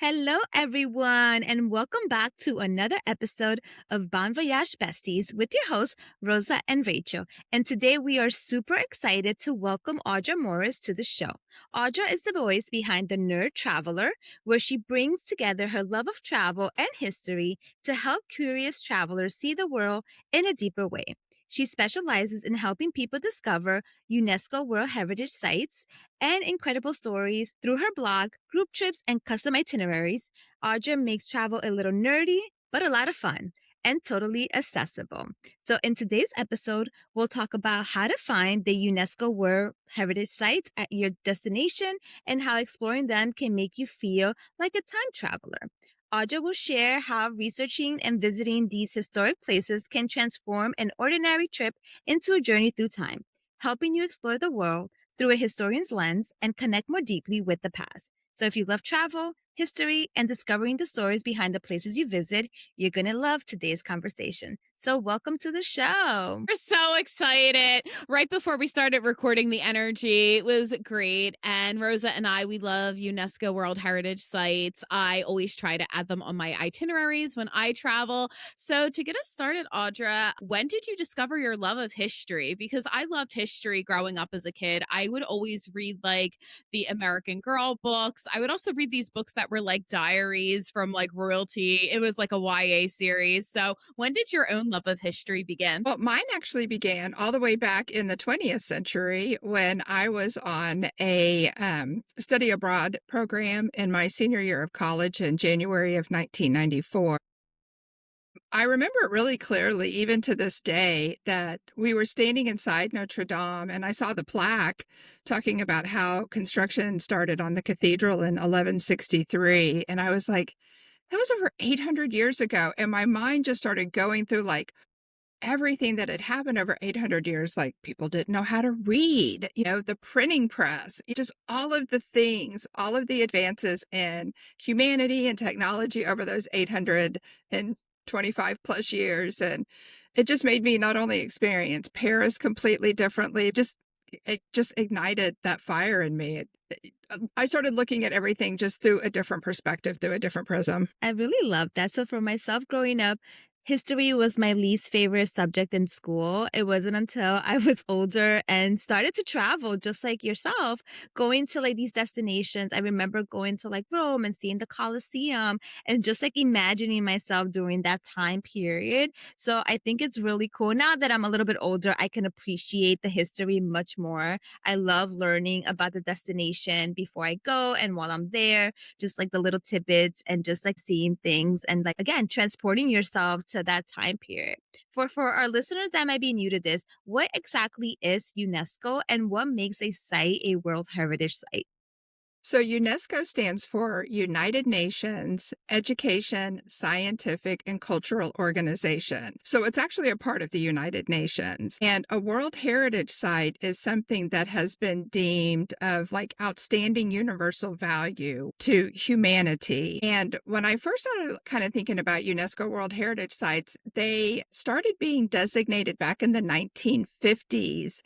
Hello, everyone, and welcome back to another episode of Bon Voyage Besties with your hosts, Rosa and Rachel. And today we are super excited to welcome Audra Morris to the show. Audra is the voice behind The Nerd Traveler, where she brings together her love of travel and history to help curious travelers see the world in a deeper way. She specializes in helping people discover UNESCO World Heritage Sites and incredible stories through her blog, group trips, and custom itineraries. Audra makes travel a little nerdy, but a lot of fun and totally accessible. So, in today's episode, we'll talk about how to find the UNESCO World Heritage Sites at your destination and how exploring them can make you feel like a time traveler. Audra will share how researching and visiting these historic places can transform an ordinary trip into a journey through time, helping you explore the world through a historian's lens and connect more deeply with the past. So if you love travel, history, and discovering the stories behind the places you visit, you're going to love today's conversation. So welcome to the show. We're so excited. Right before we started recording, the energy was great. And Rosa and I, we love UNESCO World Heritage Sites. I always try to add them on my itineraries when I travel. So to get us started, Audra, when did you discover your love of history? Because I loved history growing up as a kid. I would always read like the American Girl books. I would also read these books that were like diaries from like royalty. It was like a YA series. So when did your own love of history begin? Well, mine actually began all the way back in the 20th century when I was on a study abroad program in my senior year of college in January of 1994. I remember it really clearly, even to this day, that we were standing inside Notre Dame and I saw the plaque talking about how construction started on the cathedral in 1163. And I was like, that was over 800 years ago. And my mind just started going through like everything that had happened over 800 years, like people didn't know how to read, the printing press, just all of the things, all of the advances in humanity and technology over those 825 plus years. And it just made me not only experience Paris completely differently, it just ignited that fire in me. I started looking at everything just through a different perspective, through a different prism. I really love that. So for myself growing up, history was my least favorite subject in school. It wasn't until I was older and started to travel, just like yourself, going to like these destinations. I remember going to like Rome and seeing the Colosseum and just like imagining myself during that time period. So I think it's really cool. Now that I'm a little bit older, I can appreciate the history much more. I love learning about the destination before I go and while I'm there, just like the little tidbits and just like seeing things and like, again, transporting yourself to that time period. For our listeners that might be new to this, what exactly is UNESCO and what makes a site a World Heritage Site? So UNESCO stands for United Nations Education, Scientific, and Cultural Organization. So it's actually a part of the United Nations. And a World Heritage Site is something that has been deemed of like outstanding universal value to humanity. And when I first started kind of thinking about UNESCO World Heritage Sites, they started being designated back in the 1950s.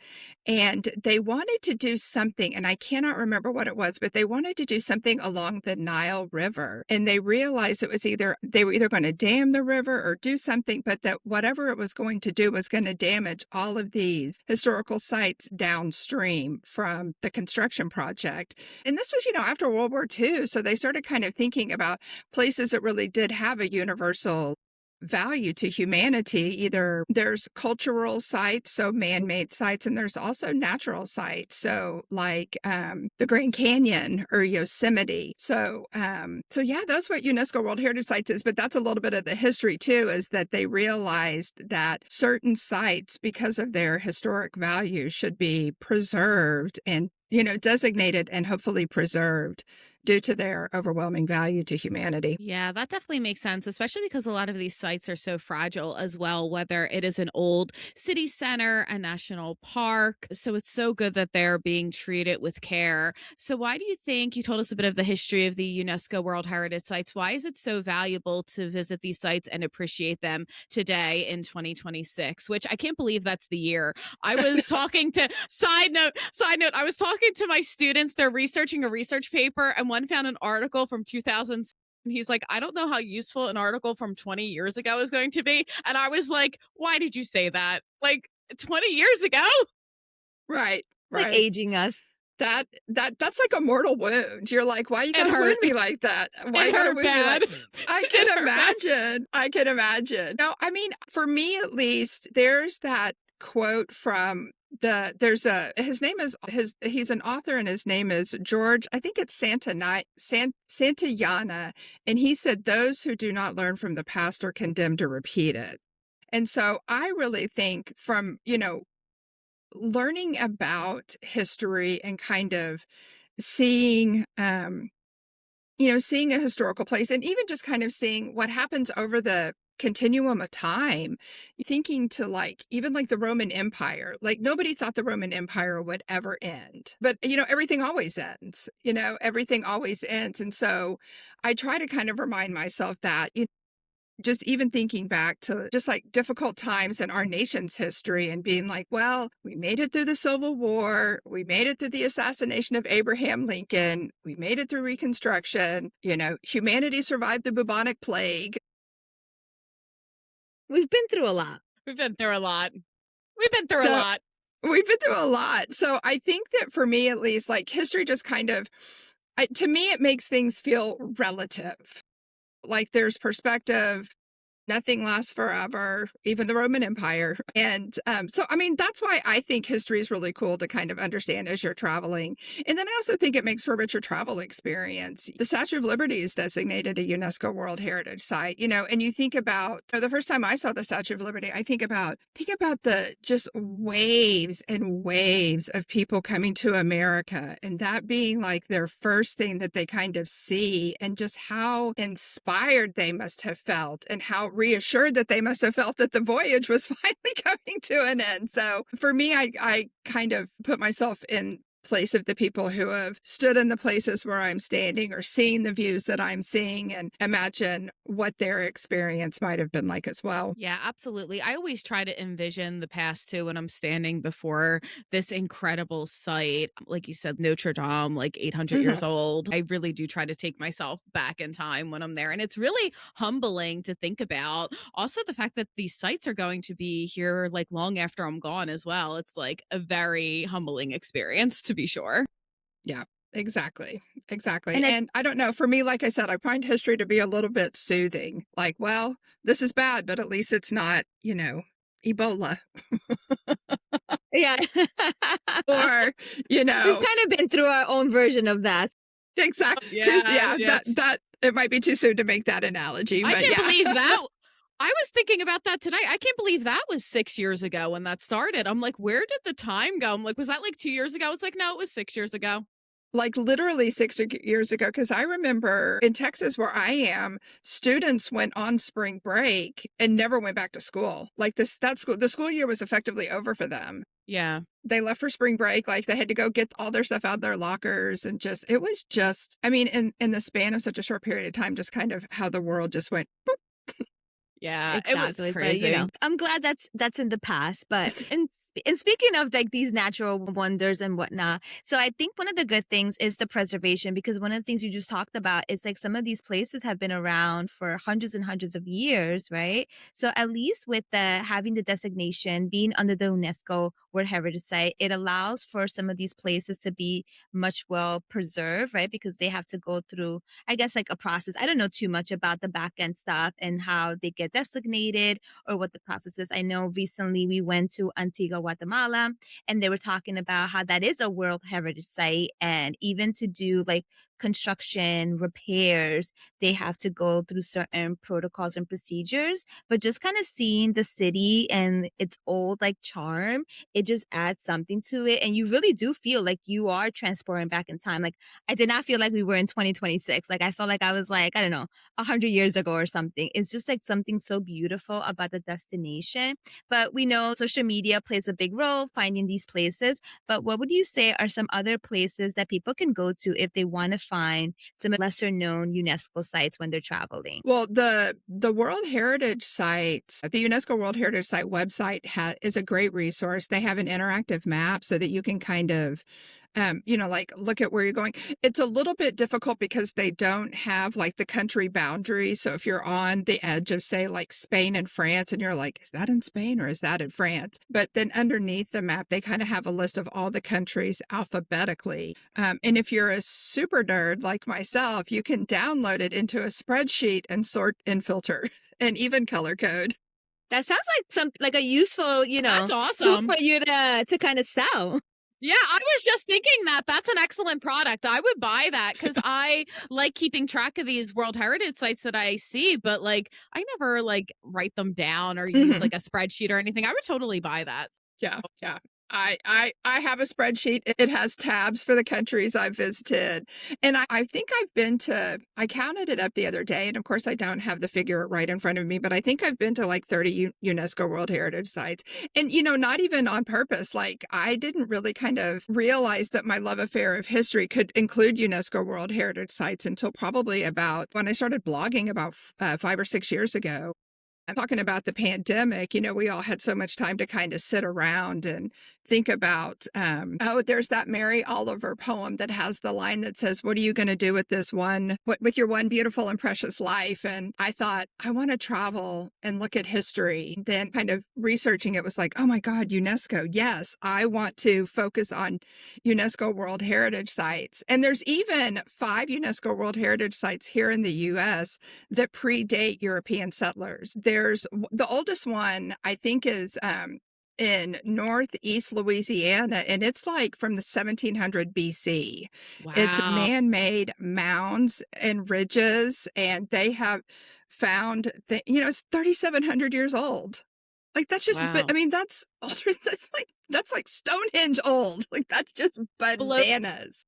And they wanted to do something, and I cannot remember what it was, but they wanted to do something along the Nile River. And they realized it was they were either going to dam the river or do something, but that whatever it was going to do was going to damage all of these historical sites downstream from the construction project. And this was, after World War II. So they started kind of thinking about places that really did have a universal value to humanity. Either there's cultural sites, so man-made sites, and there's also natural sites, so like the Grand Canyon or Yosemite. So yeah, that's what UNESCO World Heritage Sites is. But that's a little bit of the history too, is that they realized that certain sites, because of their historic value, should be preserved and designated and hopefully preserved due to their overwhelming value to humanity. Yeah, that definitely makes sense, especially because a lot of these sites are so fragile as well, whether it is an old city center, a national park. So it's so good that they're being treated with care. So why do you think, you told us a bit of the history of the UNESCO World Heritage Sites, why is it so valuable to visit these sites and appreciate them today in 2026, which I can't believe that's the year. I was talking to, side note, I was talking to my students, they're researching a research paper and one found an article from 2000 And he's like, I don't know how useful an article from 20 years ago is going to be. And I was like, why did you say that? Like 20 years ago? Right, It's like right. aging us. That's like a mortal wound. You're like, why you It gotta wound hurt. me like that? Why It you gotta hurt wound me bad. like I It can hurt bad. imagine. I can imagine. No, I mean, for me at least, there's that quote from he's an author and his name is George, I think it's Santayana, and he said those who do not learn from the past are condemned to repeat it. And so I really think from, learning about history and kind of seeing seeing a historical place and even just kind of seeing what happens over the continuum of time, thinking to even like the Roman Empire, like nobody thought the Roman Empire would ever end, but everything always ends. Everything always ends. And so I try to kind of remind myself that just even thinking back to just like difficult times in our nation's history and being like, well, we made it through the Civil War. We made it through the assassination of Abraham Lincoln. We made it through Reconstruction. Humanity survived the bubonic plague. We've been through a lot. We've been through a lot. We've been through a lot. We've been through a lot. So I think that for me, at least, like history just kind of, to me, it makes things feel relative. Like there's perspective. Nothing lasts forever, even the Roman Empire. And so, I mean, that's why I think history is really cool to kind of understand as you're traveling. And then I also think it makes for a richer travel experience. The Statue of Liberty is designated a UNESCO World Heritage Site, and you think about the first time I saw the Statue of Liberty, I think about the just waves and waves of people coming to America and that being like their first thing that they kind of see, and just how inspired they must have felt and how reassured that they must have felt that the voyage was finally coming to an end. So for me, I kind of put myself in place of the people who have stood in the places where I'm standing or seen the views that I'm seeing and imagine what their experience might have been like as well. Yeah, absolutely. I always try to envision the past too when I'm standing before this incredible site. Like you said, Notre Dame, like 800 years old. I really do try to take myself back in time when I'm there. And it's really humbling to think about. Also, the fact that these sites are going to be here like long after I'm gone as well. It's like a very humbling experience, to be sure. Yeah. Exactly. And And I don't know, for me, like I said, I find history to be a little bit soothing. Like, well, this is bad, but at least it's not, Ebola. Yeah. Or, We've kind of been through our own version of that. exactly. Yes. That it might be too soon to make that analogy, but I can't yeah. believe that. I was thinking about that tonight. I can't believe that was 6 years ago when that started. I'm like, where did the time go? I'm like, was that like 2 years ago? It's like, no, it was 6 years ago. Like literally 60 years ago, because I remember in Texas where I am, students went on spring break and never went back to school. Like the school year was effectively over for them. Yeah. They left for spring break, like they had to go get all their stuff out of their lockers and it was just, I mean, in the span of such a short period of time, just kind of how the world just went boop. Yeah, Exactly. it was But, crazy. I'm glad that's in the past. But and speaking of like these natural wonders and whatnot, so I think one of the good things is the preservation, because one of the things you just talked about is like some of these places have been around for hundreds and hundreds of years, right? So at least with having the designation being under the UNESCO World Heritage Site, it allows for some of these places to be much well preserved, right? Because they have to go through, I guess, like a process. I don't know too much about the back end stuff and how they get designated or what the process is. I know recently we went to Antigua, Guatemala, and they were talking about how that is a World Heritage Site. And even to do like construction, repairs, they have to go through certain protocols and procedures. But just kind of seeing the city and its old like charm, it just adds something to it. And you really do feel like you are transporting back in time. Like I did not feel like we were in 2026. Like I felt like I was like, I don't know, 100 years ago or something. It's just like something so beautiful about the destination. But we know social media plays a big role finding these places. But what would you say are some other places that people can go to if they want to find some lesser known UNESCO sites when they're traveling? Well, the World Heritage Site, the UNESCO World Heritage Site website is a great resource. They have an interactive map so that you can kind of like look at where you're going. It's a little bit difficult because they don't have like the country boundaries. So if you're on the edge of, say, like Spain and France, and you're like, is that in Spain or is that in France? But then underneath the map, they kind of have a list of all the countries alphabetically. And if you're a super nerd like myself, you can download it into a spreadsheet and sort and filter and even color code. That sounds like a useful, That's tool awesome. for you to kind of sell. Yeah, I was just thinking that. That's an excellent product. I would buy that because I like keeping track of these World Heritage sites that I see, but like I never like write them down or use Mhm. like a spreadsheet or anything. I would totally buy that. Yeah, yeah. I have a spreadsheet. It has tabs for the countries I've visited. And I think I counted it up the other day. And of course, I don't have the figure right in front of me, but I think I've been to like 30 UNESCO World Heritage Sites. And, not even on purpose. Like, I didn't really kind of realize that my love affair of history could include UNESCO World Heritage Sites until probably about when I started blogging about 5 or 6 years ago. I'm talking about the pandemic. We all had so much time to kind of sit around and think about, there's that Mary Oliver poem that has the line that says, what are you going to do with with your one beautiful and precious life? And I thought, I want to travel and look at history. Then kind of researching it was like, oh my God, UNESCO. Yes, I want to focus on UNESCO World Heritage Sites. And there's even 5 UNESCO World Heritage Sites here in the US that predate European settlers. There's the oldest one, I think, is in northeast Louisiana, and it's like from the 1700 BC. It's Wow. man-made mounds and ridges, and they have found that, it's 3,700 years old. Like, that's just, but Wow. I mean, that's older. That's like Stonehenge old. Like, that's just bananas.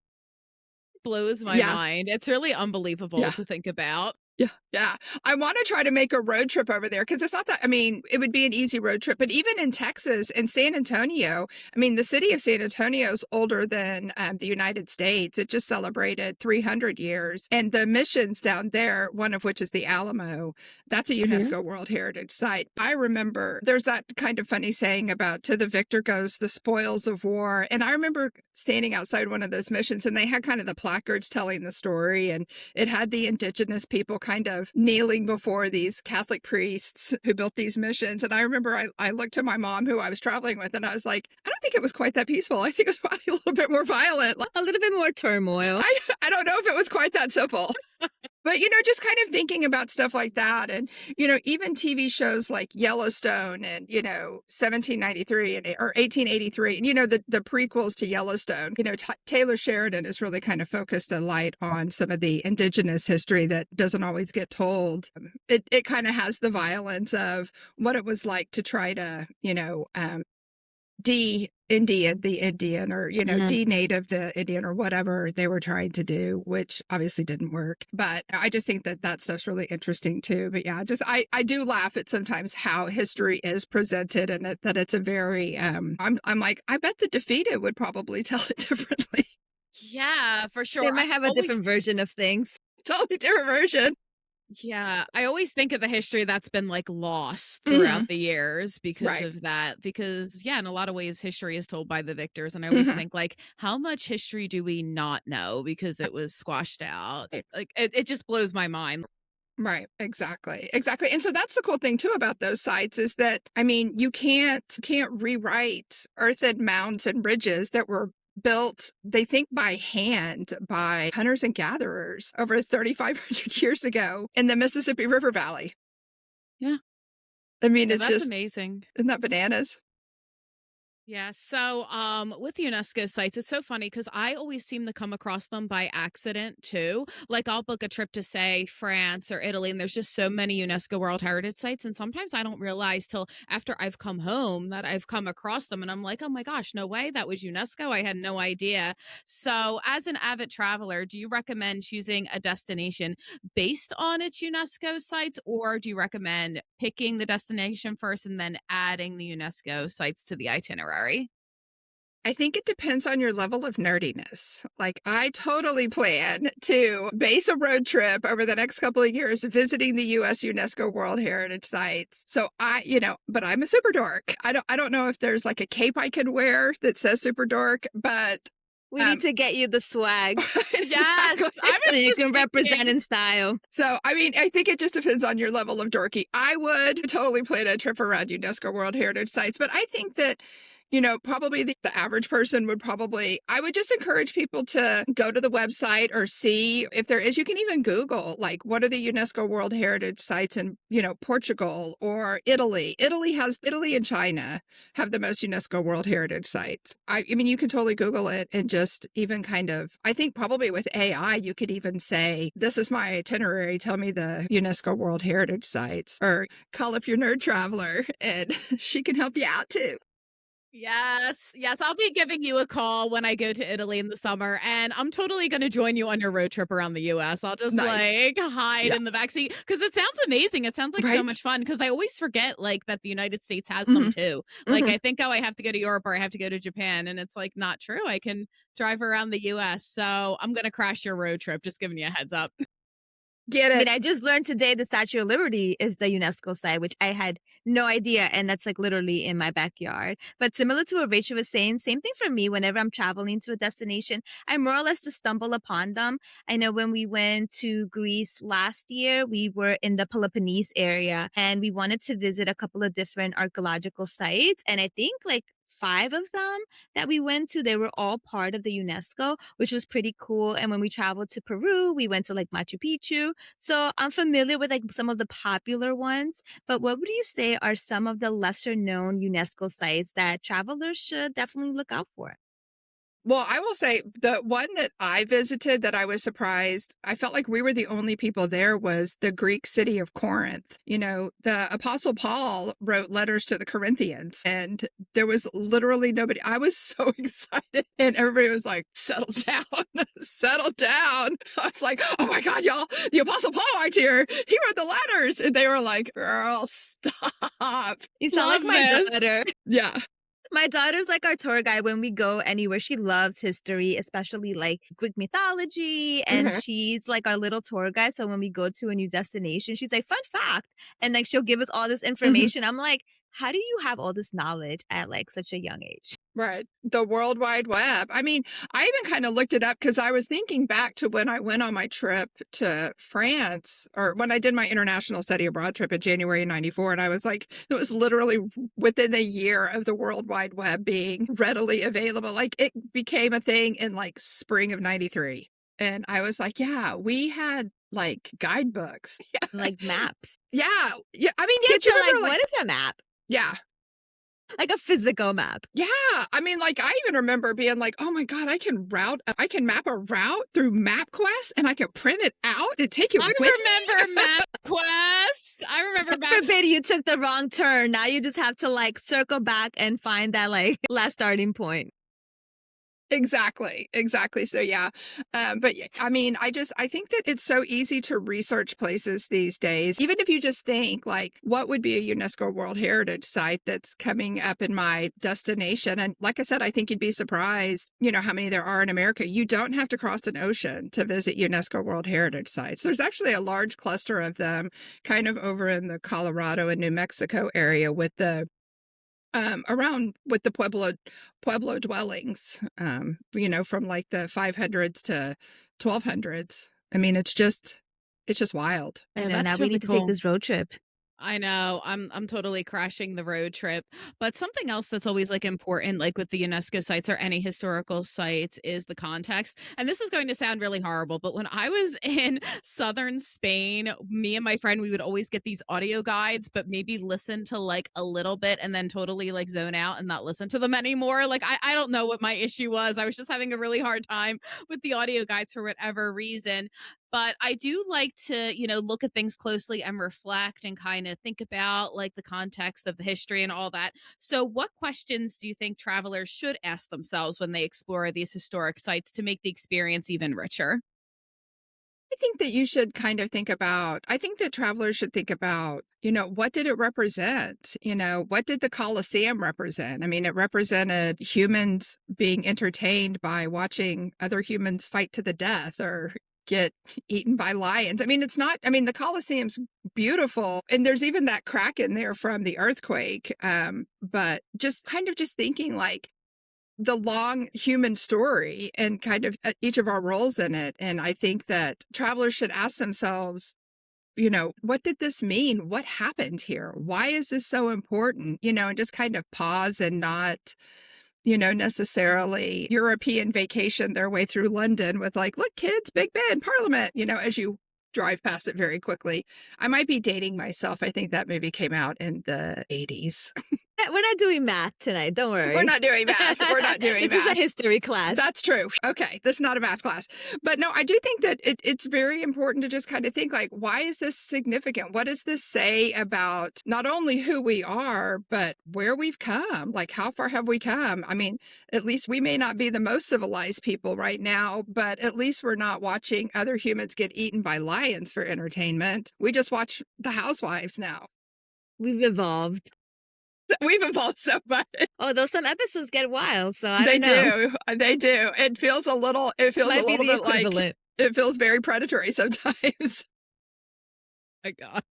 Blows my Yeah. mind. It's really unbelievable Yeah. to think about. Yeah. Yeah. I want to try to make a road trip over there because it's not that, I mean, it would be an easy road trip, but even in Texas and San Antonio, I mean, the city of San Antonio is older than the United States. It just celebrated 300 years. And the missions down there, one of which is the Alamo, that's a UNESCO World Heritage Site. I remember there's that kind of funny saying about to the victor goes the spoils of war. And I remember standing outside one of those missions and they had kind of the placards telling the story, and it had the indigenous people kind of kneeling before these Catholic priests who built these missions. And I remember I looked to my mom, who I was traveling with, and I was like, I don't think it was quite that peaceful. I think it was probably a little bit more violent. A little bit more turmoil. I don't know if it was quite that simple. But, just kind of thinking about stuff like that. And, even TV shows like Yellowstone and, 1793 or 1883, and, the prequels to Yellowstone, Taylor Sheridan has really kind of focused a light on some of the indigenous history that doesn't always get told. It kind of has the violence of what it was like to try to, de-Indian the Indian, or, de-native the Indian, or whatever they were trying to do, which obviously didn't work. But I just think that stuff's really interesting too. But yeah, I do laugh at sometimes how history is presented, and that it's a very, I'm like, I bet the defeated would probably tell it differently. Yeah, for sure. They might have a different version of things. Totally different version. Yeah, I always think of the history that's been like lost throughout the years because Right. of that. Because, yeah, in a lot of ways, history is told by the victors. And I always think, like, how much history do we not know because it was squashed out? Right. Like, it just blows my mind. Right, exactly. Exactly. And so that's the cool thing too about those sites is that, I mean, you can't rewrite earthen mounds and ridges that were built, they think, by hand by hunters and gatherers over 3,500 years ago in the Mississippi River Valley. Yeah. I mean, Yeah, it's that's just, amazing. isn't that bananas? Yeah. So, with UNESCO sites, it's so funny because I always seem to come across them by accident too. Like, I'll book a trip to, say, France or Italy, and there's just so many UNESCO World Heritage Sites. And sometimes I don't realize till after I've come home that I've come across them. And I'm like, oh my gosh, no way. That was UNESCO. I had no idea. So, as an avid traveler, do you recommend choosing a destination based on its UNESCO sites, or do you recommend picking the destination first and then adding the UNESCO sites to the itinerary? I think it depends on your level of nerdiness. Like, I totally plan to base a road trip over the next couple of years visiting the US UNESCO World Heritage Sites. So but I'm a super dork. I don't know if there's like a cape I could wear that says super dork, but We need to get you the swag Yes, Exactly. I so was you just can represent thinking. in style. So, I mean, I think it just depends on your level of dorky. I would totally plan a trip around UNESCO World Heritage Sites, but I think that, probably the average person would probably, I would just encourage people to go to the website or see if there is, you can even Google, like, what are the UNESCO World Heritage Sites in, Portugal or Italy. Italy and China have the most UNESCO World Heritage Sites. I mean, you can totally Google it and just even kind of, I think probably with AI, you could even say, this is my itinerary, tell me the UNESCO World Heritage Sites, or call up your nerd traveler and she can help you out too. Yes, yes, I'll be giving you a call when I go to Italy in the summer, and I'm totally gonna join you on your road trip around the US. I'll just, Nice. hide Yeah. in the backseat because it sounds amazing. It sounds like so Right? much fun because I always forget, like, that the United States has them Mhm. too. Like, Mhm. I think, "Oh, I have to go to Europe or I have to go to Japan," and it's, like, not true. I can drive around the US, so I'm gonna crash your road trip, just giving you a heads up. Get I mean, it. I just learned today the Statue of Liberty is the UNESCO site, which I had no idea. And that's like literally in my backyard. But similar to what Rachel was saying, same thing for me whenever I'm traveling to a destination, I more or less just stumble upon them. I know when we went to Greece last year, we were in the Peloponnese area and we wanted to visit a couple of different archaeological sites. And I think like 5 of them that we went to, they were all part of the UNESCO, which was pretty cool. And when we traveled to Peru, we went to like Machu Picchu. So I'm familiar with like some of the popular ones, but what would you say are some of the lesser known UNESCO sites that travelers should definitely look out for? Well, I will say the one that I visited that I was surprised, I felt like we were the only people there, was the Greek city of Corinth. The Apostle Paul wrote letters to the Corinthians, and there was literally nobody. I was so excited, and everybody was like, settle down, settle down. I was like, oh my God, y'all, the Apostle Paul right here. He wrote the letters. And they were like, girl, stop. You sound Love like my this. daughter. Yeah. My daughter's like our tour guide when we go anywhere. She loves history, especially like Greek mythology. And Mhm. she's like our little tour guide. So when we go to a new destination, she's like, fun fact. And like she'll give us all this Mhm. information. I'm like, how do you have all this knowledge at like such a young age? Right. The World Wide Web. I mean, I even kind of looked it up because I was thinking back to when I went on my trip to France, or when I did my international study abroad trip in January of 94. And I was like, it was literally within a year of the World Wide Web being readily available. Like it became a thing in like spring of 93. And I was like, yeah, we had like guidebooks. Like maps. Yeah. Yeah. I mean, yeah, Kids do you are like, remember, what is a map? yeah. Like a physical map. Yeah, I mean, like, I even remember being like, "Oh my God, I can map a route through MapQuest, and I can print it out and take it I with me." remember MapQuest. I remember God back. forbid you took the wrong turn. Now you just have to like circle back and find that like last starting point. Exactly, exactly. So yeah, I mean, I think that it's so easy to research places these days. Even if you just think like, what would be a UNESCO World Heritage Site that's coming up in my destination? And like I said, I think you'd be surprised, how many there are in America. You don't have to cross an ocean to visit UNESCO World Heritage Sites. There's actually a large cluster of them, kind of over in the Colorado and New Mexico area with the around with the Pueblo dwellings, from like the 500s to 1200s. I mean, it's just wild. I Yeah, know. Now that's we really need to take cool. this road trip. I know. I'm totally crashing the road trip. But something else that's always like important, like with the UNESCO sites or any historical sites, is the context. And this is going to sound really horrible, but when I was in southern Spain, me and my friend, we would always get these audio guides, but maybe listen to like a little bit and then totally like zone out and not listen to them anymore. Like I don't know what my issue was. I was just having a really hard time with the audio guides for whatever reason. But I do like to, look at things closely and reflect and kind of think about like the context of the history and all that. So, what questions do you think travelers should ask themselves when they explore these historic sites to make the experience even richer? I think that you should kind of think about, I think that travelers should think about, what did it represent? What did the Colosseum represent? I mean, it represented humans being entertained by watching other humans fight to the death or get eaten by lions. I mean, the Colosseum's beautiful. And there's even that crack in there from the earthquake. But just kind of just thinking like, the long human story and kind of each of our roles in it. And I think that travelers should ask themselves, what did this mean? What happened here? Why is this so important? And just kind of pause and not, necessarily European vacation their way through London with like, look, kids, Big Ben, Parliament, as you drive past it very quickly. I might be dating myself. I think that movie came out in the 80s. We're not doing math tonight. Don't worry. We're not doing math. We're not doing math. This is a history class. That's true. Okay. This is not a math class. But no, I do think that it's very important to just kind of think like, why is this significant? What does this say about not only who we are, but where we've come? Like, how far have we come? I mean, at least we may not be the most civilized people right now, but at least we're not watching other humans get eaten by lions for entertainment. We just watch The Housewives now. We've evolved. We've evolved so much. Although some episodes get wild, so I don't know. They do. It feels a little bit like it feels very predatory sometimes. My God.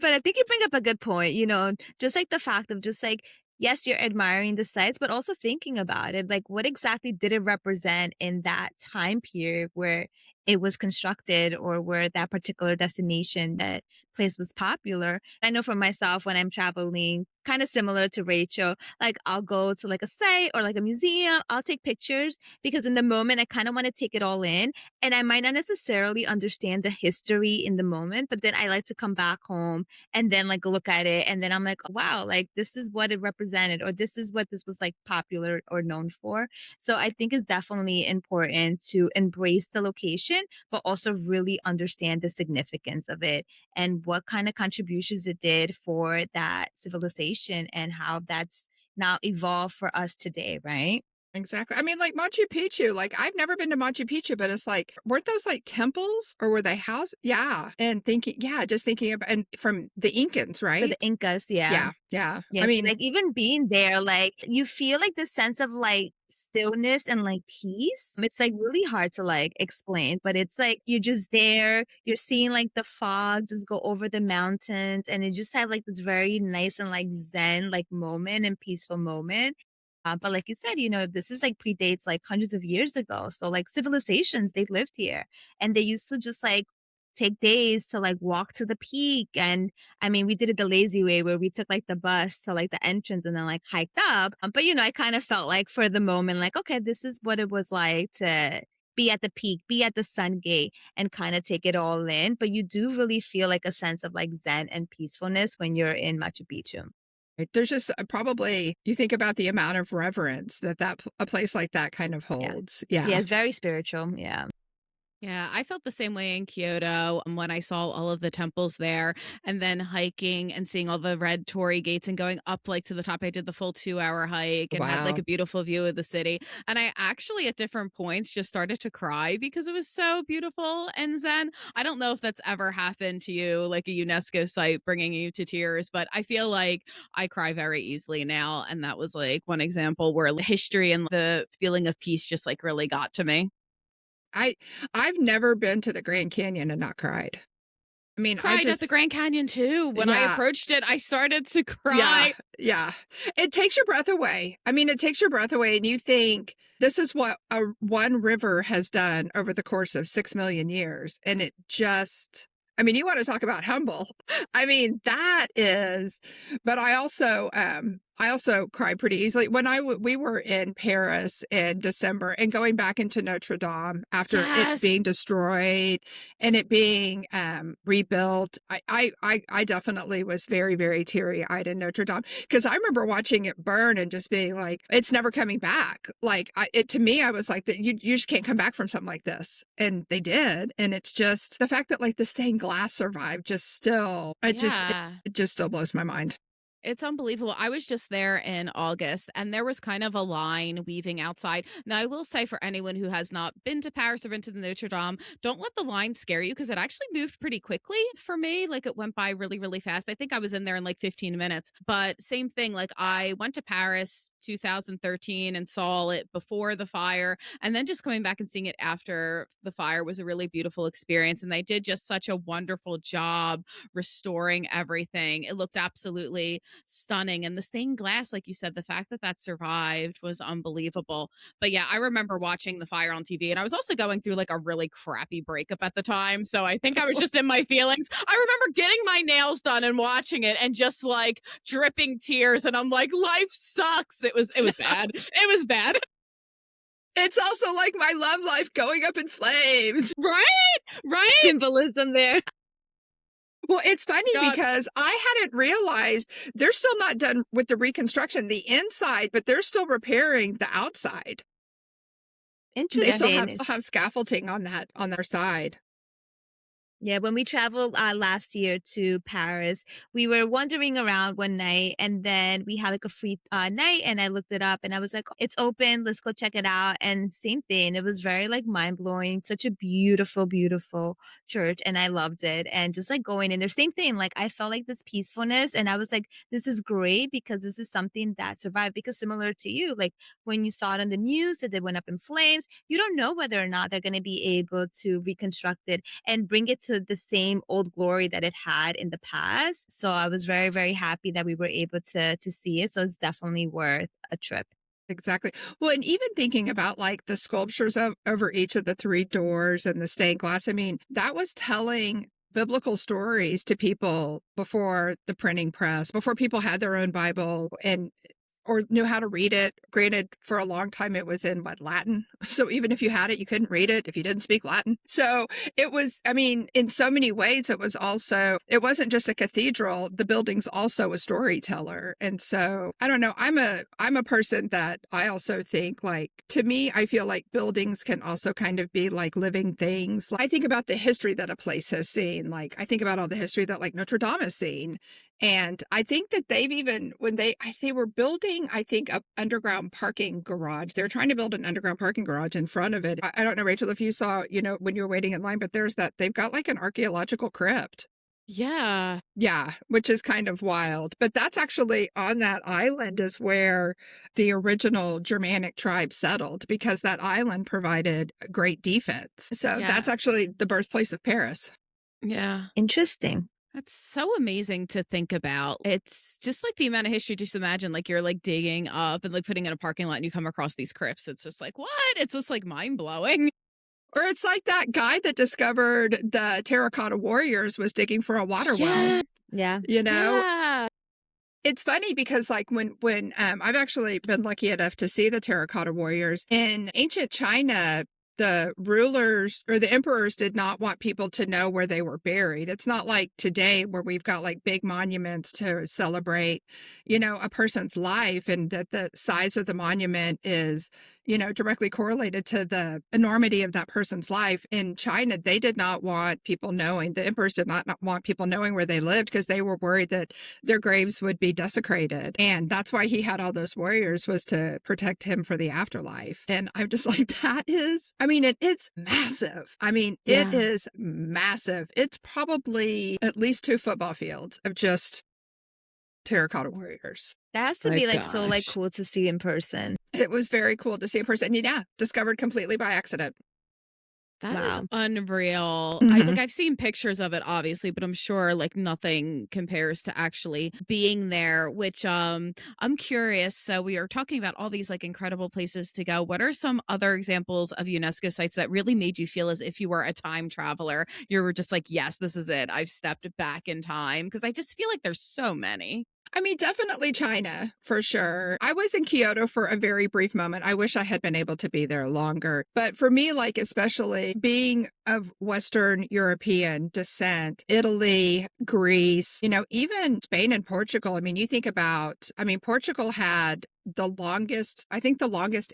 But I think you bring up a good point, just like the fact of just like, yes, you're admiring the sites, but also thinking about it. Like, what exactly did it represent in that time period where it was constructed or where that particular destination, that place was popular? I know for myself, when I'm traveling, kind of similar to Rachel, like I'll go to like a site or like a museum, I'll take pictures because in the moment I kind of want to take it all in, and I might not necessarily understand the history in the moment, but then I like to come back home and then like look at it, and then I'm like, wow, like this is what it represented, or this is what this was like popular or known for. So I think it's definitely important to embrace the location, but also really understand the significance of it and what kind of contributions it did for that civilization and how that's now evolved for us today, right? Exactly. I mean, like Machu Picchu, like I've never been to Machu Picchu, but it's like, weren't those like temples or were they houses? Yeah. And just thinking about, and from the Incans, right? For the Incas, yeah. Yeah. Yeah, I mean, like even being there, like you feel like this sense of like stillness and like peace. It's like really hard to like explain, but it's like you're just there, you're seeing like the fog just go over the mountains, and it just have like this very nice and like zen like moment and peaceful moment. But like you said, this is like predates like hundreds of years ago. So like civilizations, they lived here and they used to just like take days to like walk to the peak. And I mean, we did it the lazy way where we took like the bus to like the entrance and then like hiked up. But I kind of felt like for the moment, like, okay, this is what it was like to be at the peak, be at the sun gate and kind of take it all in. But you do really feel like a sense of like zen and peacefulness when you're in Machu Picchu. there's just probably, you think about the amount of reverence that a place like that kind of holds. Yeah. Yeah, it's very spiritual. Yeah. Yeah, I felt the same way in Kyoto when I saw all of the temples there and then hiking and seeing all the red torii gates and going up like to the top. I did the full 2-hour hike and had like Wow. a beautiful view of the city. And I actually at different points just started to cry because it was so beautiful and zen. I don't know if that's ever happened to you, like a UNESCO site bringing you to tears, but I feel like I cry very easily now. And that was like one example where the history and the feeling of peace just like really got to me. I've never been to the Grand Canyon and not cried. I mean, Cried at the Grand Canyon too. When I approached it, I started to cry. Yeah. It takes your breath away. I mean, it takes your breath away, and you think this is what one river has done over the course of 6 million years. And it just, I mean, you want to talk about humble. I mean, that is, but I also cry pretty easily. When we were in Paris in December and going back into Notre Dame after it being destroyed and it being rebuilt, I definitely was very, very teary-eyed in Notre Dame because I remember watching it burn and just being like, it's never coming back. Like to me, I was like, that you just can't come back from something like this. And they did. And it's just the fact that like the stained glass survived just still, it just still blows my mind. It's unbelievable. I was just there in August and there was kind of a line weaving outside. Now, I will say for anyone who has not been to Paris or been to the Notre Dame, don't let the line scare you because it actually moved pretty quickly for me. Like it went by really, really fast. I think I was in there in like 15 minutes. But same thing, like I went to Paris 2013 and saw it before the fire. And then just coming back and seeing it after the fire was a really beautiful experience. And they did just such a wonderful job restoring everything. It looked absolutely stunning. And the stained glass, like you said, the fact that that survived was unbelievable. But yeah, I remember watching the fire on TV, and I was also going through like a really crappy breakup at the time. So I think I was just in my feelings. I remember getting my nails done and watching it and just like dripping tears. And I'm like, life sucks. It was bad. It was bad. It's also like my love life going up in flames. Right? Symbolism there. Well, it's funny God. because I hadn't realized they're still not done with the reconstruction, the inside, but they're still repairing the outside. They Interesting. still have scaffolding on their side. Yeah, when we traveled last year to Paris, we were wandering around one night and then we had like a free night and I looked it up and I was like, it's open, let's go check it out. And same thing, it was very like mind blowing, such a beautiful, beautiful church and I loved it. And just like going in there, same thing, like I felt like this peacefulness and I was like, this is great because this is something that survived. Because similar to you, like when you saw it on the news that they went up in flames, you don't know whether or not they're going to be able to reconstruct it and bring it to the same old glory that it had in the past. So I was very, very happy that we were able to see it. So it's definitely worth a trip. Exactly. Well, and even thinking about like the sculptures over each of the three doors and the stained glass, I mean, that was telling biblical stories to people before the printing press, before people had their own Bible or knew how to read it. Granted, for a long time, it was in Latin. So even if you had it, you couldn't read it if you didn't speak Latin. So it was, I mean, in so many ways, it wasn't just a cathedral. The building's also a storyteller. And so I don't know, I'm a person that I also think like, to me, I feel like buildings can also kind of be like living things. I think about the history that a place has seen. Like I think about all the history that like Notre Dame has seen. And I think that they've even, when they were building, I think, an underground parking garage. They're trying to build an underground parking garage in front of it. I don't know, Rachel, if you saw, when you were waiting in line, but they've got like an archaeological crypt. Yeah. Yeah, which is kind of wild. But that's actually on that island is where the original Germanic tribe settled because that island provided great defense. So that's actually the birthplace of Paris. Yeah. Interesting. That's so amazing to think about. It's just like the amount of history. Just imagine like you're like digging up and like putting in a parking lot and you come across these crypts. It's just like, what? It's just like mind blowing. Or it's like that guy that discovered the terracotta warriors was digging for a water well. Yeah. Yeah. It's funny because like when I've actually been lucky enough to see the terracotta warriors in ancient China, the rulers or the emperors did not want people to know where they were buried. It's not like today where we've got like big monuments to celebrate, a person's life and that the size of the monument is, directly correlated to the enormity of that person's life. In China, they did not want people knowing, the emperors did not want people knowing where they lived because they were worried that their graves would be desecrated. And that's why he had all those warriors, was to protect him for the afterlife. And I'm just like, it's massive. It is massive. It's probably at least 2 football fields of just terracotta warriors. That has to be like so like cool to see in person. It was very cool to see in person. Yeah, discovered completely by accident. That is unreal. Mhm. I've seen pictures of it obviously, but I'm sure like nothing compares to actually being there, which I'm curious. So we are talking about all these like incredible places to go. What are some other examples of UNESCO sites that really made you feel as if you were a time traveler? You were just like, yes, this is it. I've stepped back in time, because I just feel like there's so many. Definitely China, for sure. I was in Kyoto for a very brief moment. I wish I had been able to be there longer. But for me, like, especially being of Western European descent, Italy, Greece, even Spain and Portugal. You think about, Portugal had the longest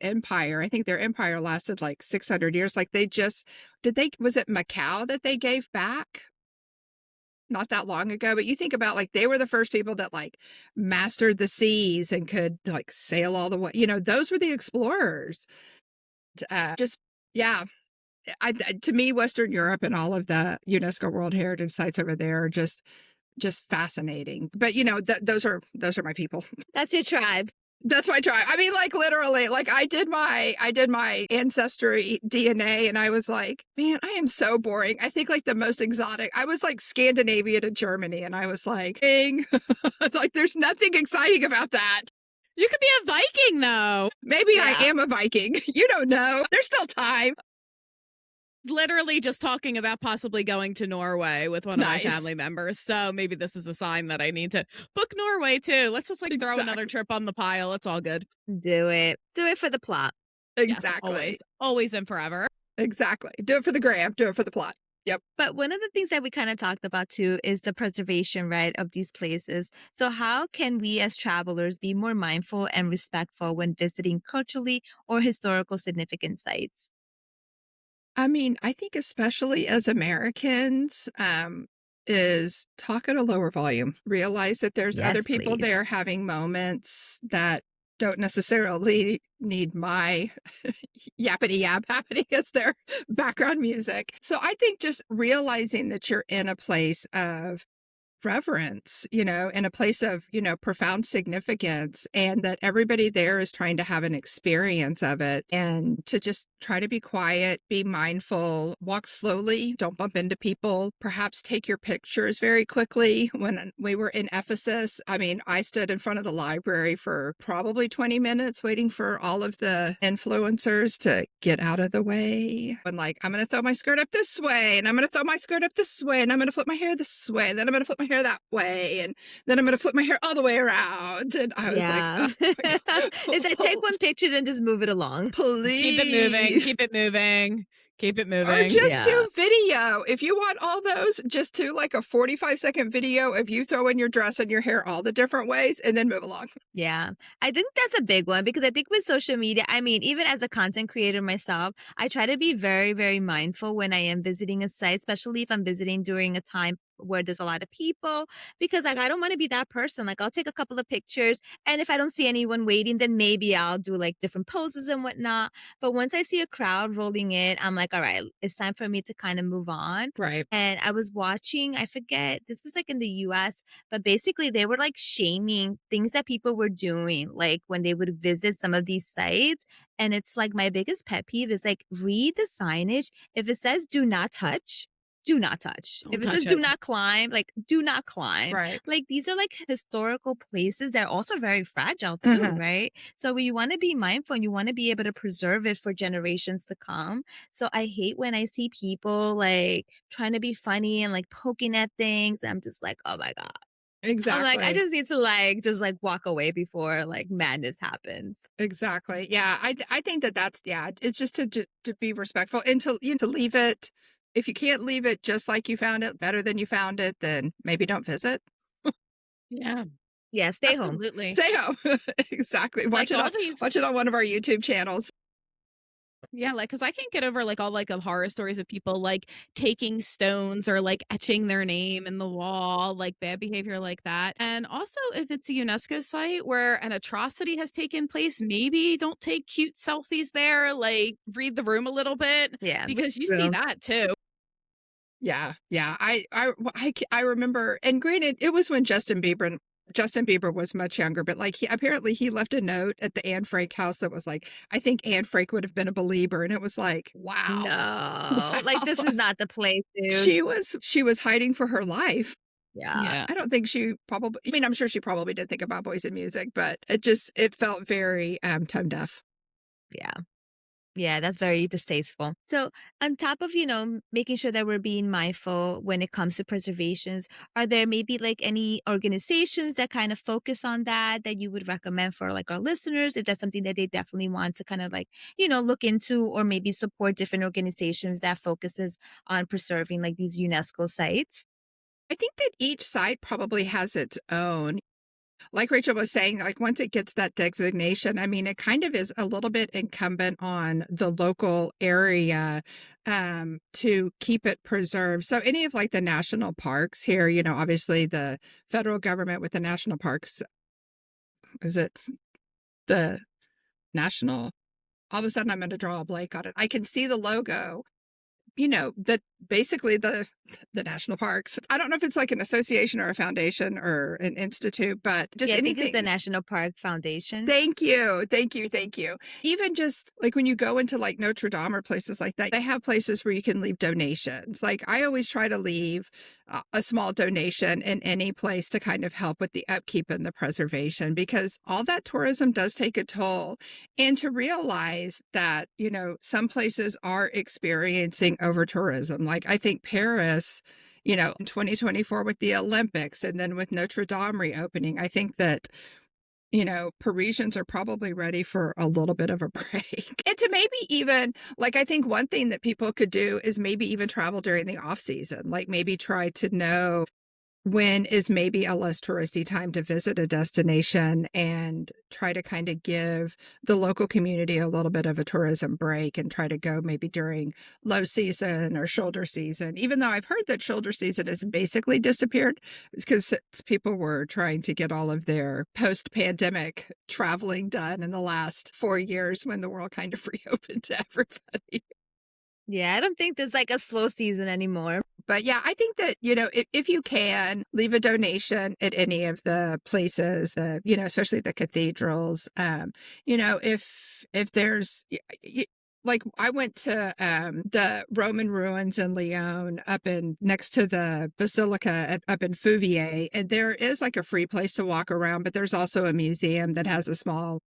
empire. I think their empire lasted like 600 years. Like was it Macau that they gave back? Not that long ago, but you think about like they were the first people that like mastered the seas and could like sail all the way. Those were the explorers. To me, Western Europe and all of the UNESCO World Heritage Sites over there are just fascinating. But those are my people. That's your tribe. That's my try. I mean, like literally, like I did my ancestry DNA and I was like, man, I am so boring. I think like the most exotic, I was like Scandinavia to Germany and I was like, dang. Like there's nothing exciting about that. You could be a Viking, though. Maybe I Yeah. am a Viking. You don't know. There's still time. Literally just talking about possibly going to Norway with one of my Nice. family members. So maybe this is a sign that I need to book Norway too. Let's just like throw another Exactly. trip on the pile. It's all good. Do it. Do it for the plot. Yes, Exactly. always and forever. Exactly. Do it for the gram. Do it for the plot. Yep. But one of the things that we kind of talked about too is the preservation, right, of these places. So how can we as travelers be more mindful and respectful when visiting culturally or historical significant sites? I mean, I think especially as Americans, is talk at a lower volume. Realize that there's other Yes, people please. there having moments that don't necessarily need my yappity yap happening as their background music. So I think just realizing that you're in a place of reverence, in a place of, profound significance, and that everybody there is trying to have an experience of it, and to just try to be quiet, be mindful, walk slowly, don't bump into people, perhaps take your pictures very quickly. When we were in Ephesus, I mean, I stood in front of the library for probably 20 minutes waiting for all of the influencers to get out of the way. And like, I'm going to throw my skirt up this way, and I'm going to throw my skirt up this way, and I'm going to flip my hair this way, and then I'm going to flip my hair that way, and then I'm going to flip my hair all the way around. And I was Yeah. like, oh, It's like take one picture and just move it along. please. Keep it moving. Keep it moving. Keep it Or moving. just Yeah. do video. If you want all those, just do like a 45-second video of you throwing your dress and your hair all the different ways and then move along. Yeah, I think that's a big one because I think with social media, I mean, even as a content creator myself, I try to be very, very mindful when I am visiting a site, especially if I'm visiting during a time where there's a lot of people, because like I don't want to be that person. Like I'll take a couple of pictures, and if I don't see anyone waiting, then maybe I'll do like different poses and whatnot. But once I see a crowd rolling in, I'm like, all right, it's time for me to kind of move on. Right. And I was watching, I forget, this was like in the US, but basically they were like shaming things that people were doing, like when they would visit some of these sites. And it's like my biggest pet peeve is like read the signage. If it says do not touch, do not touch. Don't If it touch says it. do not climb, like do not climb. Right. Like these are like historical places that are also very fragile too, Mhm. right? So you want to be mindful and you want to be able to preserve it for generations to come. So I hate when I see people like trying to be funny and like poking at things. I'm just like, oh my God. I'm like, I Exactly. just need to like just like walk away before like madness happens. Exactly. Yeah. I think that's, yeah, it's just to be respectful and to leave it. If you can't leave it just like you found it, better than you found it, then maybe don't visit. Yeah, Yeah, stay home. absolutely. Stay home. Exactly. Like all these, Watch it on one of our YouTube channels. yeah, like because I can't get over like all like of horror stories of people like taking stones or like etching their name in the wall, like bad behavior like that. And also, if it's a UNESCO site where an atrocity has taken place, maybe don't take cute selfies there. Like read the room a little bit Yeah. because you see true. that too. Yeah. Yeah. I remember, and granted, it was when Justin Bieber was much younger, but like he left a note at the Anne Frank house that was like, I think Anne Frank would have been a believer. And it was like, wow. No. Like this is not the place, dude. She was hiding for her life. Yeah. I don't think she probably, I mean, I'm sure she probably did think about boys and music, but it felt very tone deaf. Yeah. Yeah, that's very distasteful. So, on top of, making sure that we're being mindful when it comes to preservations, are there maybe like any organizations that kind of focus on that you would recommend for like our listeners if that's something that they definitely want to kind of like, look into or maybe support different organizations that focuses on preserving like these UNESCO sites? I think that each site probably has its own. Like Rachel was saying, like once it gets that designation, I mean, it kind of is a little bit incumbent on the local area to keep it preserved. So any of like the national parks here, obviously the federal government with the national parks, is it the national? All of a sudden I'm going to draw a blank on it. I can see the logo. The basically the national parks. I don't know if it's like an association or a foundation or an institute, but just Yeah, I think it's the anything. National Park Foundation. Thank you. Thank you. Thank you. Even just like when you go into like Notre Dame or places like that, they have places where you can leave donations. Like I always try to leave a small donation in any place to kind of help with the upkeep and the preservation, because all that tourism does take a toll. And to realize that, some places are experiencing over tourism. Like I think Paris, in 2024 with the Olympics and then with Notre Dame reopening, I think that Parisians are probably ready for a little bit of a break. And to maybe even, like, I think one thing that people could do is maybe even travel during the off season, like maybe try to know when is maybe a less touristy time to visit a destination and try to kind of give the local community a little bit of a tourism break and try to go maybe during low season or shoulder season, even though I've heard that shoulder season has basically disappeared because people were trying to get all of their post-pandemic traveling done in the last 4 years when the world kind of reopened to everybody. Yeah, I don't think there's like a slow season anymore. But yeah, I think that, if you can leave a donation at any of the places, especially the cathedrals, if there's, like I went to the Roman ruins in Lyon up in next to the Basilica up in Fouvier, and there is like a free place to walk around, but there's also a museum that has a small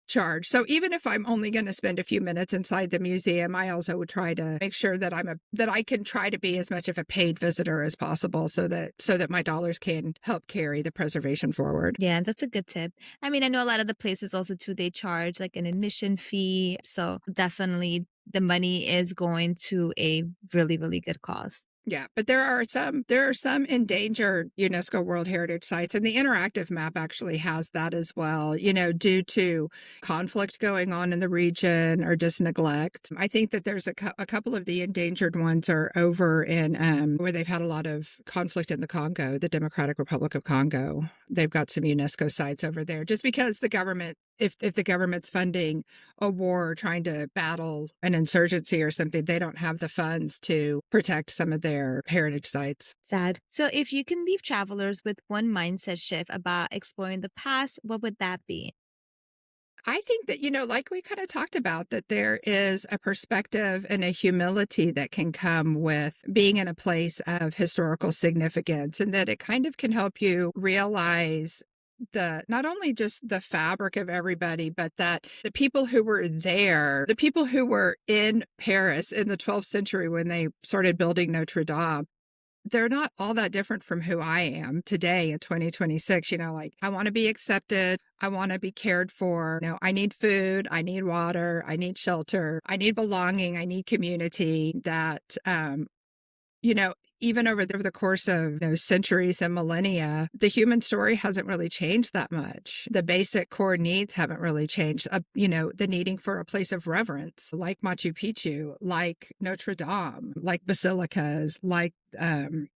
charge. So even if I'm only going to spend a few minutes inside the museum, I also would try to make sure that that I can try to be as much of a paid visitor as possible so that my dollars can help carry the preservation forward. Yeah, that's a good tip. I mean, I know a lot of the places also too, they charge like an admission fee. So definitely the money is going to a really, really good cause. Yeah, but there are some endangered UNESCO World Heritage Sites, and the interactive map actually has that as well, due to conflict going on in the region or just neglect. I think that there's a couple of the endangered ones are over in where they've had a lot of conflict in the Congo, the Democratic Republic of Congo. They've got some UNESCO sites over there just because the government, if the government's funding a war trying to battle an insurgency or something, they don't have the funds to protect some of their heritage sites. Sad. So if you can leave travelers with one mindset shift about exploring the past, what would that be? I think that, like we kind of talked about, that there is a perspective and a humility that can come with being in a place of historical significance, and that it kind of can help you realize not only just the fabric of everybody, but that the people who were there, the people who were in Paris in the 12th century when they started building Notre Dame, they're not all that different from who I am today in 2026. Like I want to be accepted. I want to be cared for. I need food. I need water. I need shelter. I need belonging. I need community that, even over the course of centuries and millennia, the human story hasn't really changed that much. The basic core needs haven't really changed. The needing for a place of reverence, like Machu Picchu, like Notre Dame, like basilicas, like the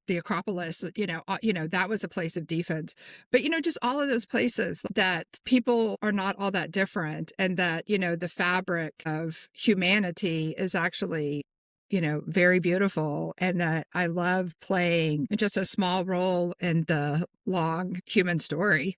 Acropolis. That was a place of defense. But just all of those places that people are not all that different, and that the fabric of humanity is actually very beautiful, and that I love playing just a small role in the long human story.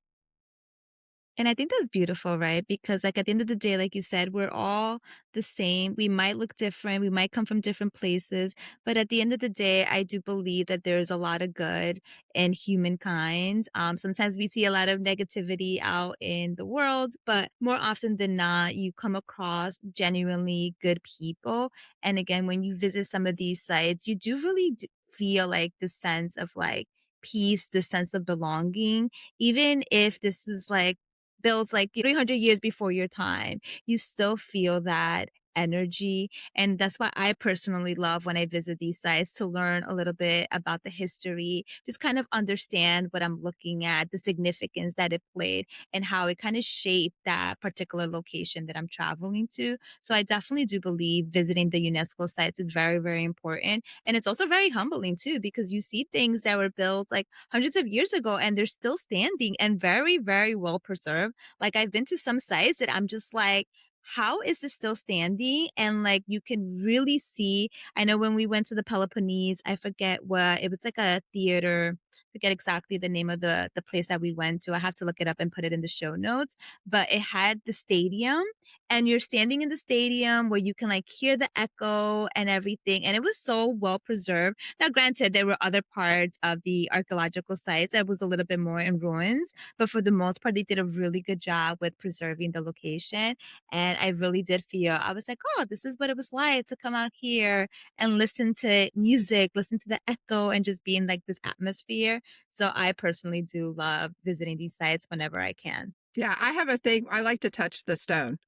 And I think that's beautiful, right? Because like at the end of the day, like you said, we're all the same. We might look different. We might come from different places. But at the end of the day, I do believe that there's a lot of good in humankind. Sometimes we see a lot of negativity out in the world, but more often than not, you come across genuinely good people. And again, when you visit some of these sites, you do really feel like the sense of like peace, the sense of belonging, even if this is like builds like 300 years before your time, you still feel that energy. And that's why I personally love when I visit these sites to learn a little bit about the history, just kind of understand what I'm looking at, the significance that it played, and how it kind of shaped that particular location that I'm traveling to. So I definitely do believe visiting the UNESCO sites is very, very important. And it's also very humbling too, because you see things that were built like hundreds of years ago and they're still standing and very, very well preserved. Like I've been to some sites that I'm just like, how is it still standing? And like you can really see, I know when we went to the Peloponnese, I forget what it was, like a theater. Forget exactly the name of the place that we went to. I have to look it up and put it in the show notes. But it had the stadium, and you're standing in the stadium where you can like hear the echo and everything. And it was so well preserved. Now, granted, there were other parts of the archaeological sites that was a little bit more in ruins, but for the most part, they did a really good job with preserving the location. And I really did feel, I was like, oh, this is what it was like to come out here and listen to music, listen to the echo, and just be in like this atmosphere. So I personally do love visiting these sites whenever I can. Yeah, I have a thing. I like to touch the stone.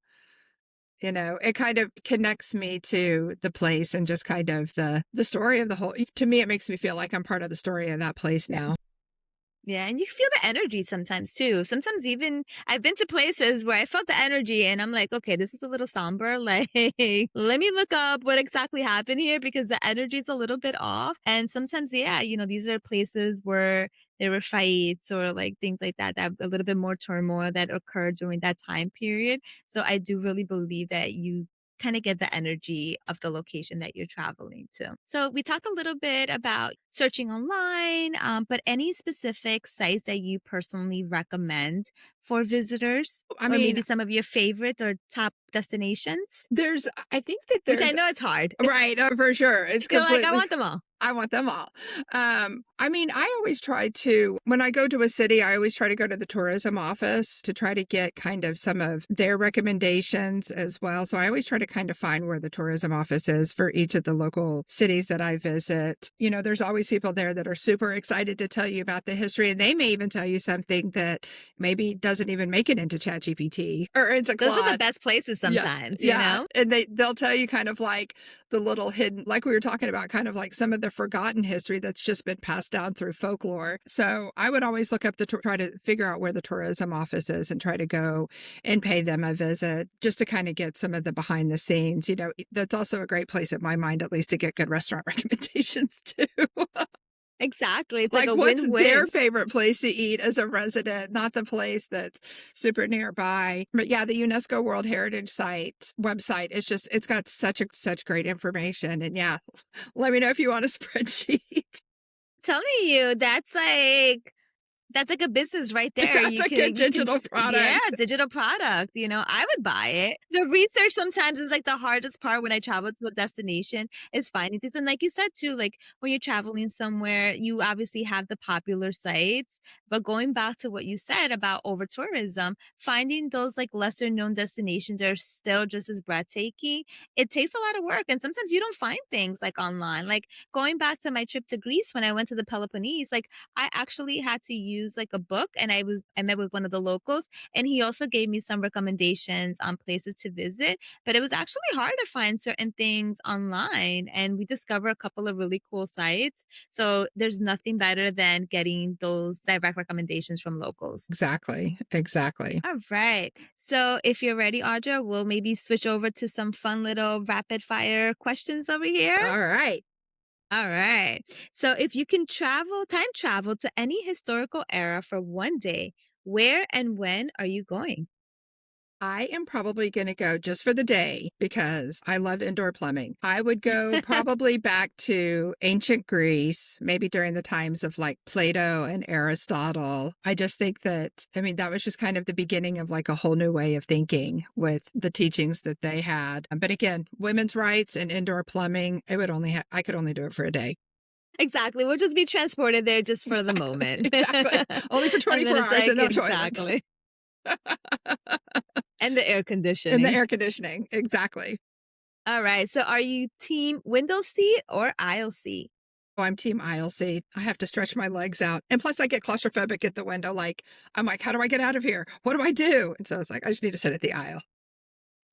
It kind of connects me to the place and just kind of the story of the whole. To me, it makes me feel like I'm part of the story of that place now. Yeah, and you feel the energy sometimes too. Sometimes even I've been to places where I felt the energy and I'm like, okay, this is a little somber. Like, let me look up what exactly happened here because the energy is a little bit off. And sometimes, yeah, these are places where there were fights or like things like that, that a little bit more turmoil that occurred during that time period. So I do really believe that you kind of get the energy of the location that you're traveling to. So we talked a little bit about searching online, but any specific sites that you personally recommend for visitors, I or mean, maybe some of your favorites or top destinations? I think that Which I there's, know it's hard. right, for sure. It's You're like, I completely, want them all. I want them all. I mean, I always try to, when I go to a city, I always try to go to the tourism office to try to get kind of some of their recommendations as well. So I always try to kind of find where the tourism office is for each of the local cities that I visit. There's always people there that are super excited to tell you about the history, and they may even tell you something that maybe doesn't even make it into ChatGPT or into Those are the Claude. best places sometimes, Yeah. And they'll tell you kind of like the little hidden, like we were talking about, kind of like some of the forgotten history that's just been passed down through folklore. So I would always look up try to figure out where the tourism office is and try to go and pay them a visit just to kind of get some of the behind the scenes. That's also a great place in my mind, at least, to get good restaurant recommendations too. Exactly. It's like a what's win-win. their favorite place to eat as a resident, not the place that's super nearby. But yeah, the UNESCO World Heritage Sites website is just, it's got such great information. And yeah, let me know if you want a spreadsheet. Telling you, that's like a business right there. That's a good digital product. Yeah, digital product. I would buy it. The research sometimes is like the hardest part when I travel to a destination is finding things. And like you said too, like when you're traveling somewhere, you obviously have the popular sites, but going back to what you said about over tourism, finding those like lesser known destinations are still just as breathtaking. It takes a lot of work. And sometimes you don't find things like online. Like going back to my trip to Greece when I went to the Peloponnese, like I actually had to use like a book, and I met with one of the locals, and he also gave me some recommendations on places to visit, but it was actually hard to find certain things online, and we discovered a couple of really cool sites. So there's nothing better than getting those direct recommendations from locals. Exactly. All right. So if you're ready, Audra, we'll maybe switch over to some fun little rapid fire questions over here. All right. All right. So if you can time travel to any historical era for one day, where and when are you going? I am probably going to go just for the day because I love indoor plumbing. I would go probably back to ancient Greece, maybe during the times of like Plato and Aristotle. I just think that was just kind of the beginning of like a whole new way of thinking with the teachings that they had. But again, women's rights and indoor plumbing, I could only do it for a day. Exactly. We'll just be transported there just for the moment. Exactly. Only for 24 hours and no toilets. Exactly. And the air conditioning. Exactly. All right. So are you team window seat or aisle seat? Oh, I'm team aisle seat. I have to stretch my legs out. And plus I get claustrophobic at the window. I'm like, how do I get out of here? What do I do? And so it's like, I just need to sit at the aisle.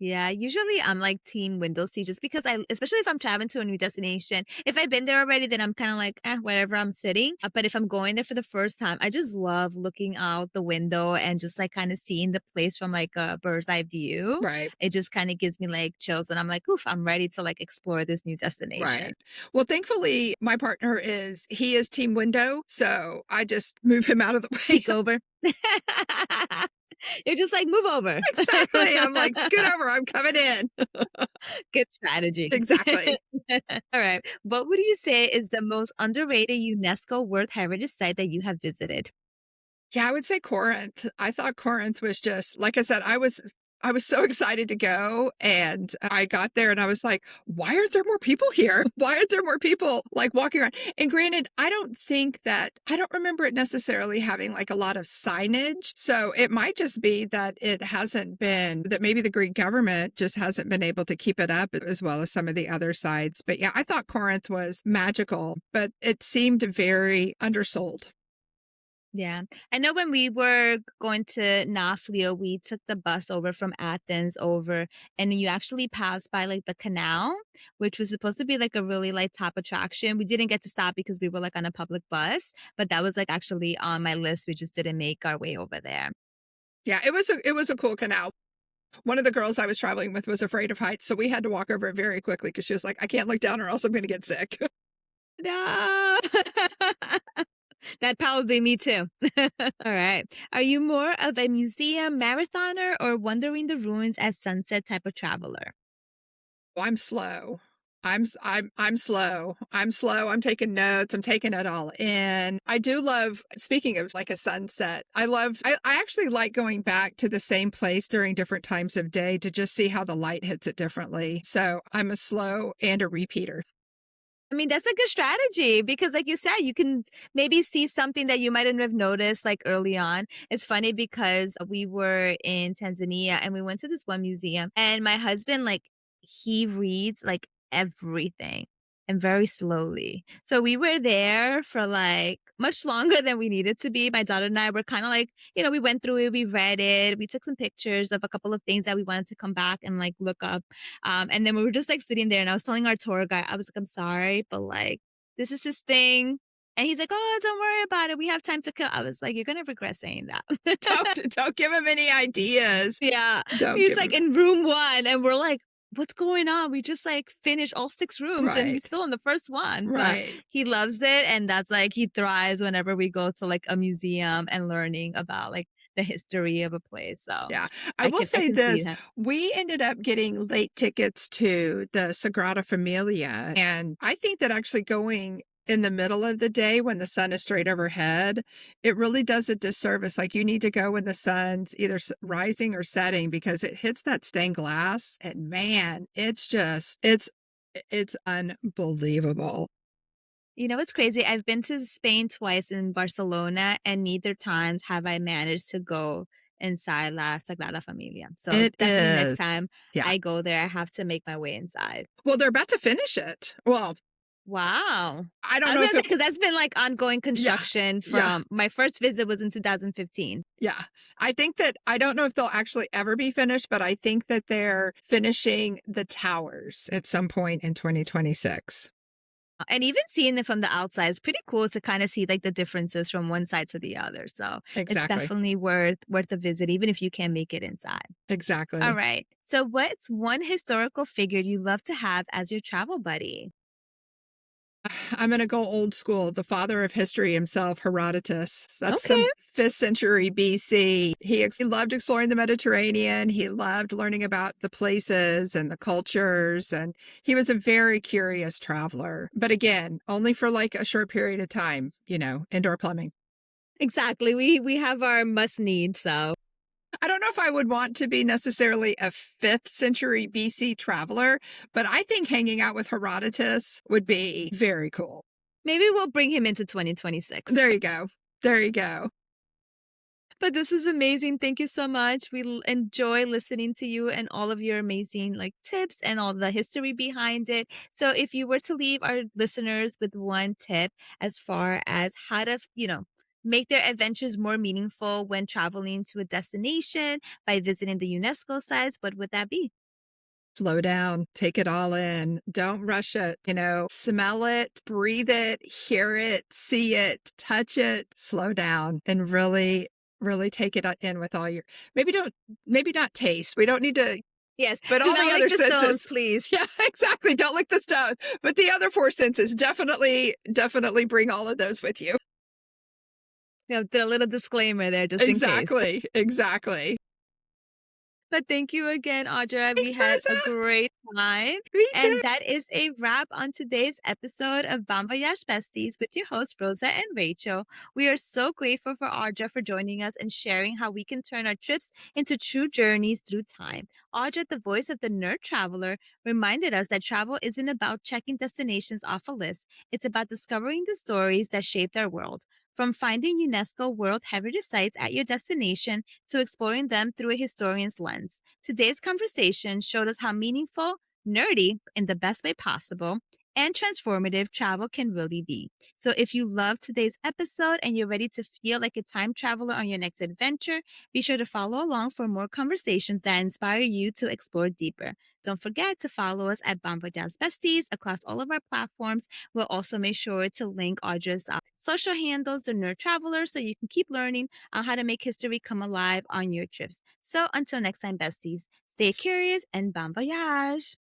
Yeah, usually I'm like team window seat just because especially if I'm traveling to a new destination, if I've been there already, then I'm kind of like, wherever I'm sitting. But if I'm going there for the first time, I just love looking out the window and just like kind of seeing the place from like a bird's eye view. Right. It just kind of gives me like chills and I'm like, oof, I'm ready to like explore this new destination. Right. Well, thankfully, my partner he is team window. So I just move him out of the way. Take over. You're just like, move over. Exactly. I'm like, scoot over. I'm coming in. Good strategy. Exactly. All right. What would you say is the most underrated UNESCO World Heritage Site that you have visited? Yeah, I would say Corinth. I thought Corinth was just, like I said, I was so excited to go, and I got there and I was like, why aren't there more people here? Why aren't there more people like walking around? And granted, I don't remember it necessarily having like a lot of signage. So it might just be that that maybe the Greek government just hasn't been able to keep it up as well as some of the other sites. But yeah, I thought Corinth was magical, but it seemed very undersold. Yeah. I know when we were going to Nafplio, we took the bus over from Athens over, and you actually passed by like the canal, which was supposed to be like a really like top attraction. We didn't get to stop because we were like on a public bus, but that was like actually on my list. We just didn't make our way over there. Yeah, it was a cool canal. One of the girls I was traveling with was afraid of heights, so we had to walk over it very quickly because she was like, I can't look down or else I'm going to get sick. No. That probably me too. All right. Are you more of a museum marathoner or wandering the ruins at sunset type of traveler? I'm slow. I'm slow. I'm slow. I'm taking notes. I'm taking it all in. I do love, speaking of like a sunset, I actually like going back to the same place during different times of day to just see how the light hits it differently. So I'm a slow and a repeater. I mean, that's a good strategy because, like you said, you can maybe see something that you mightn't have noticed like early on. It's funny because we were in Tanzania and we went to this one museum, and my husband, like, he reads like everything and very slowly. So we were there for like much longer than we needed to be. My daughter and I were kind of like, we went through it, we read it, we took some pictures of a couple of things that we wanted to come back and like look up. And then we were just like sitting there, and I was telling our tour guide, I was like, I'm sorry, but like, this is his thing. And he's like, oh, don't worry about it. We have time to kill. I was like, you're going to regret saying that. Don't give him any ideas. Yeah. Don't He's give like him. in room 1, and we're like, what's going on? We just like finished all 6 rooms and he's Right. still in the first one. But Right. he loves it. And that's like, he thrives whenever we go to like a museum and learning about like the history of a place. So Yeah. I will say can see this. that. We ended up getting late tickets to the Sagrada Familia. And I think that actually going in the middle of the day when the sun is straight overhead, it really does a disservice. Like you need to go when the sun's either rising or setting because it hits that stained glass. And man, it's unbelievable. You know, it's crazy. I've been to Spain twice in Barcelona, and neither times have I managed to go inside La Sagrada Familia. So It definitely next is. time Yeah. I go there, I have to make my way inside. Well, they're about to finish it. Well, Wow. I I don't was know gonna if say it, because that's been like ongoing yeah. construction Yeah. from my first visit was in 2015. Yeah. I don't know if they'll actually ever be finished, but I think that they're finishing the towers at some point in 2026. And even seeing it from the outside is pretty cool to kind of see like the differences from one side to the other. So it's Exactly. definitely worth a visit, even if you can't make it inside. Exactly. All right. So what's one historical figure you love to have as your travel buddy? I'm going to go old school. The father of history himself, Herodotus. That's Okay. some 5th century BC. He loved exploring the Mediterranean. He loved learning about the places and the cultures. And he was a very curious traveler. But again, only for like a short period of time, indoor plumbing. Exactly. We have our must need. So I don't know if I would want to be necessarily a 5th century BC traveler, but I think hanging out with Herodotus would be very cool. maybe we'll bring him into 2026. There you go. There you go. But this is amazing. Thank you so much. We enjoy listening to you and all of your amazing like tips and all the history behind it. So if you were to leave our listeners with one tip as far as how to, make their adventures more meaningful when traveling to a destination by visiting the UNESCO sites, what would that be? Slow down, take it all in. Don't rush it, smell it, breathe it, hear it, see it, touch it, slow down and really, really take it in with all your, maybe not taste. We don't need to, Yes, but do all not the lick other the senses. stones, please. Yeah, exactly. Don't lick the stone. But the other 4 senses, definitely bring all of those with you. Yeah, did a little disclaimer there just in case. Exactly. But thank you again, Audra. We Thanks, had a Rosa. great time. Me too. And that is a wrap on today's episode of Bon Voyage Besties with your hosts, Rosa and Rachel. We are so grateful for Audra for joining us and sharing how we can turn our trips into true journeys through time. Audra, the voice of the nerd traveler, reminded us that travel isn't about checking destinations off a list. It's about discovering the stories that shaped our world. From finding UNESCO World Heritage Sites at your destination to exploring them through a historian's lens. Today's conversation showed us how meaningful, nerdy, in the best way possible, and transformative travel can really be. So if you loved today's episode and you're ready to feel like a time traveler on your next adventure, be sure to follow along for more conversations that inspire you to explore deeper. Don't forget to follow us at Bon Voyage Besties across all of our platforms. We'll also make sure to link Audra's social handles, The Nerd Traveler, so you can keep learning on how to make history come alive on your trips. So until next time, besties, stay curious and bon voyage.